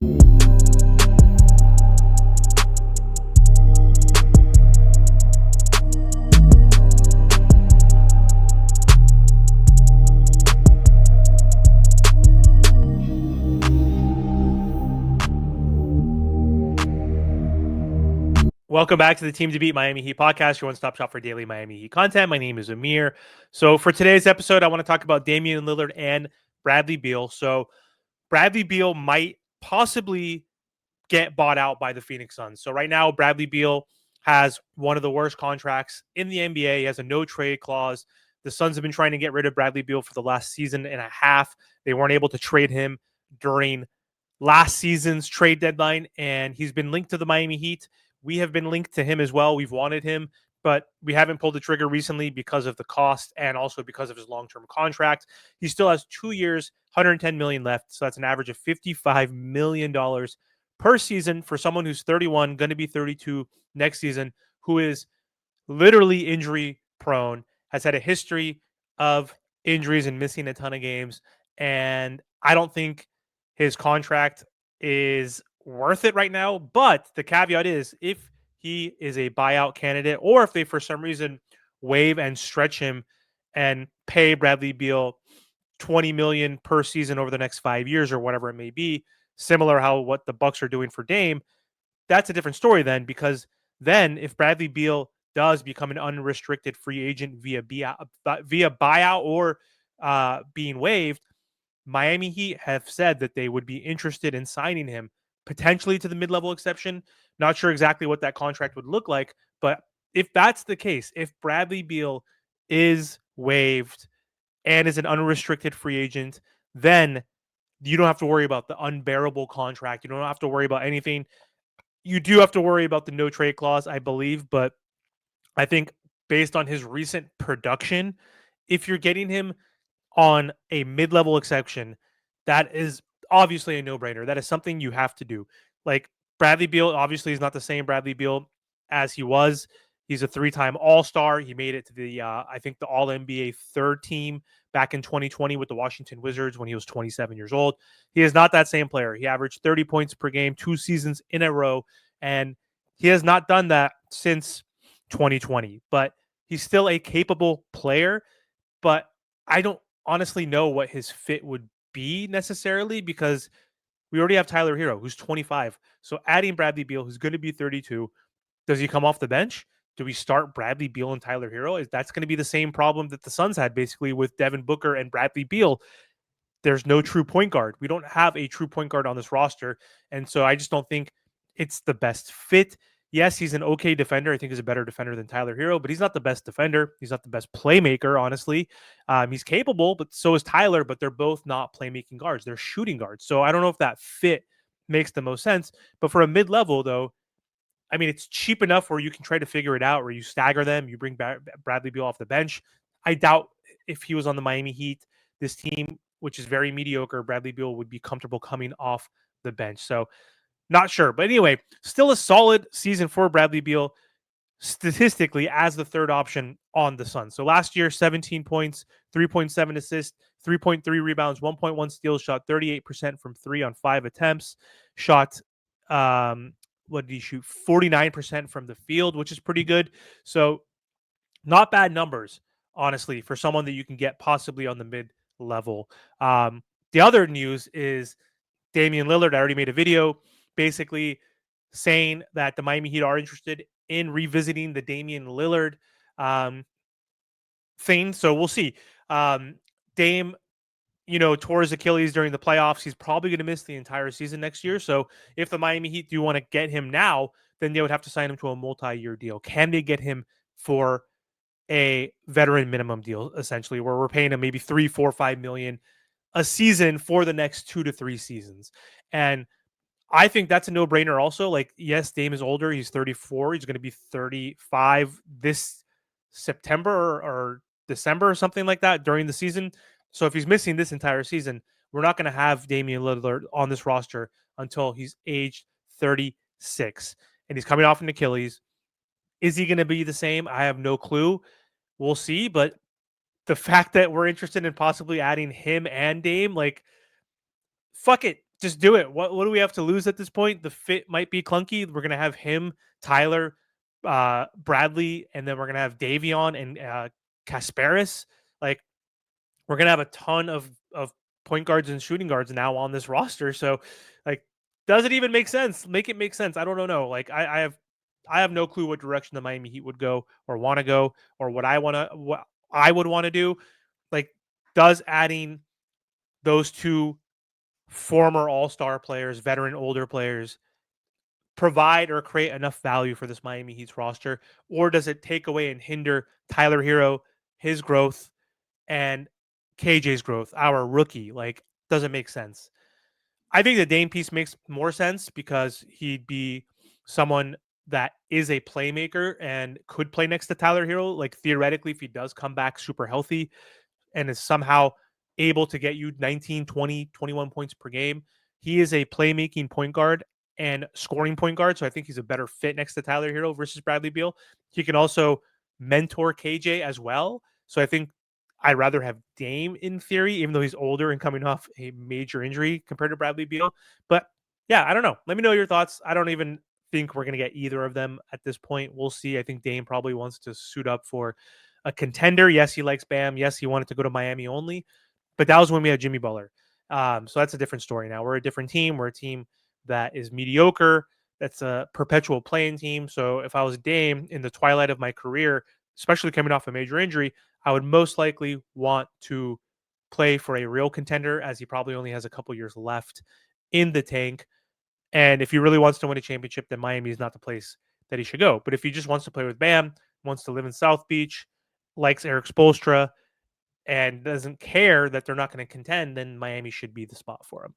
Welcome back to the Team to Beat Miami Heat podcast, your one-stop shop for daily Miami Heat content. My name is Amir. So for today's episode, I want to talk about Damian Lillard and Bradley Beal. So Bradley Beal might possibly get bought out by the Phoenix Suns. So right now, Bradley Beal has one of the worst contracts in the NBA. He has a no-trade clause. The Suns have been trying to get rid of Bradley Beal for the last season and a half. They weren't able to trade him during last season's trade deadline, and he's been linked to the Miami Heat. We have been linked to him as well. We've wanted him, but we haven't pulled the trigger recently because of the cost and also because of his long-term contract. He still has 2 years, 110 million left, so that's an average of $55 million per season for someone who's 31, going to be 32 next season, who is literally injury prone, has had a history of injuries and missing a ton of games. And I don't think his contract is worth it right now. But the caveat is if he is a buyout candidate or if they, for some reason, waive and stretch him and pay Bradley Beal 20 million per season over the next 5 years or whatever it may be, similar how what the Bucks are doing for Dame, that's a different story then, because then if Bradley Beal does become an unrestricted free agent via buyout or being waived, Miami Heat have said that they would be interested in signing him potentially to the mid-level exception. Not sure exactly what that contract would look like, but if that's the case, if Bradley Beal is waived and is an unrestricted free agent, then you don't have to worry about the unbearable contract. You don't have to worry about anything. You do have to worry about the no trade clause, I believe, but I think based on his recent production, if you're getting him on a mid-level exception, that is obviously a no-brainer. That is something you have to do. Like Bradley Beal, obviously, is not the same Bradley Beal as he was. He's a three-time All-Star. He made it to the, I think, the All-NBA third team back in 2020 with the Washington Wizards when he was 27 years old. He is not that same player. He averaged 30 points per game 2 seasons in a row, and he has not done that since 2020. But he's still a capable player, but I don't honestly know what his fit would be necessarily because we already have Tyler Hero, who's 25. So adding Bradley Beal, who's going to be 32, does he come off the bench? Do we start Bradley Beal and Tyler Hero? Is that's going to be the same problem that the Suns had basically with Devin Booker and Bradley Beal? There's no true point guard. We don't have a true point guard on this roster. And so I just don't think it's the best fit. Yes, he's an okay defender. I think he's a better defender than Tyler Hero, but he's not the best defender. He's not the best playmaker, honestly. He's capable, but so is Tyler, but they're both not playmaking guards. They're shooting guards. So I don't know if that fit makes the most sense. But for a mid-level, though, I mean, it's cheap enough where you can try to figure it out, where you stagger them, you bring Bradley Beal off the bench. I doubt if he was on the Miami Heat, this team, which is very mediocre, Bradley Beal would be comfortable coming off the bench. So not sure. But anyway, still a solid season for Bradley Beal statistically as the third option on the Suns. So last year, 17 points, 3.7 assists, 3.3 rebounds, 1.1 steals, shot 38% from 3 on 5 attempts, shot what did he shoot? 49% from the field, which is pretty good. So not bad numbers, honestly, for someone that you can get possibly on the mid level. The other news is Damian Lillard. I already made a video basically saying that the Miami Heat are interested in revisiting the Damian Lillard thing. So we'll see. Dame, tore his Achilles during the playoffs. He's probably going to miss the entire season next year. So if the Miami Heat do want to get him now, then they would have to sign him to a multi-year deal. Can they get him for a veteran minimum deal, essentially, where we're paying him maybe 3, 4, 5 million a season for the next 2 to 3 seasons? And I think that's a no-brainer also. Like, yes, Dame is older. He's 34. He's going to be 35 this September or December or something like that during the season. So if he's missing this entire season, we're not going to have Damian Lillard on this roster until he's aged 36. And he's coming off an Achilles. Is he going to be the same? I have no clue. We'll see. But the fact that we're interested in possibly adding him and Dame, like, fuck it. just do it. What do we have to lose at this point? The fit might be clunky. We're gonna have him, Tyler, Bradley, and then we're gonna have Davion and Kasparis. Like we're gonna have a ton of point guards and shooting guards now on this roster. So, like, does it even make sense? Make it make sense. I don't know. Like, I have no clue what direction the Miami Heat would go or want to go or what I would want to do. Like, does adding those two former All Star players, veteran older players, provide or create enough value for this Miami Heat's roster, or does it take away and hinder Tyler Hero, his growth, and KJ's growth, our rookie? Like, doesn't make sense. I think the Dame piece makes more sense because he'd be someone that is a playmaker and could play next to Tyler Hero. Like, theoretically, if he does come back super healthy and is somehow able to get you 19, 20, 21 points per game, he is a playmaking point guard and scoring point guard. So I think he's a better fit next to Tyler Hero versus Bradley Beal. He can also mentor KJ as well. So I think I'd rather have Dame in theory, even though he's older and coming off a major injury compared to Bradley Beal. But yeah, I don't know. Let me know your thoughts. I don't even think we're going to get either of them at this point. We'll see. I think Dame probably wants to suit up for a contender. Yes, he likes Bam. Yes, he wanted to go to Miami only, but that was when we had Jimmy Butler. So that's a different story now. We're a different team. We're a team that is mediocre. That's a perpetual playing team. So if I was Dame in the twilight of my career, especially coming off a major injury, I would most likely want to play for a real contender, as he probably only has a couple years left in the tank. And if he really wants to win a championship, then Miami is not the place that he should go. But if he just wants to play with Bam, wants to live in South Beach, likes Eric Spoelstra, and doesn't care that they're not going to contend, then Miami should be the spot for him.